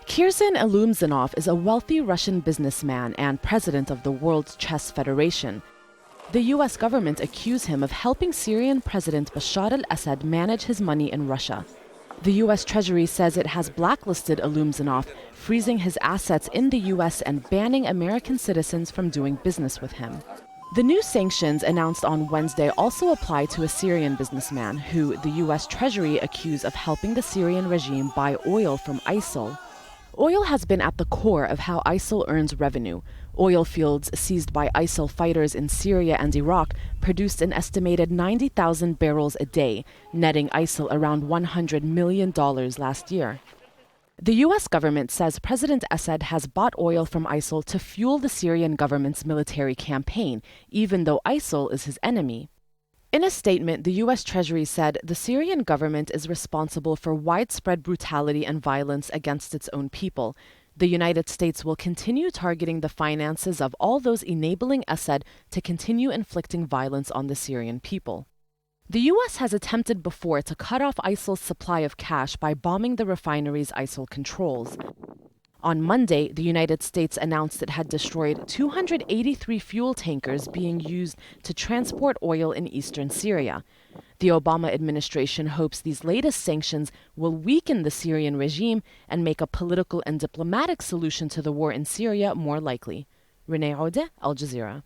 Kyrgyz Alumzhanov is a wealthy Russian businessman and president of the World Chess Federation. The U.S. government accused him of helping Syrian President Bashar al-Assad manage his money in Russia. The U.S. Treasury says it has blacklisted Alumzhanov, freezing his assets in the U.S. and banning American citizens from doing business with him. The new sanctions announced on Wednesday also apply to a Syrian businessman who the U.S. Treasury accused of helping the Syrian regime buy oil from ISIL. Oil has been at the core of how ISIL earns revenue. Oil fields seized by ISIL fighters in Syria and Iraq produced an estimated 90,000 barrels a day, netting ISIL around $100 million last year. The U.S. government says President Assad has bought oil from ISIL to fuel the Syrian government's military campaign, even though ISIL is his enemy. In a statement, the U.S. Treasury said the Syrian government is responsible for widespread brutality and violence against its own people. The United States will continue targeting the finances of all those enabling Assad to continue inflicting violence on the Syrian people. The U.S. has attempted before to cut off ISIL's supply of cash by bombing the refineries ISIL controls. On Monday, the United States announced it had destroyed 283 fuel tankers being used to transport oil in eastern Syria. The Obama administration hopes these latest sanctions will weaken the Syrian regime and make a political and diplomatic solution to the war in Syria more likely. Renee Aude, Al Jazeera.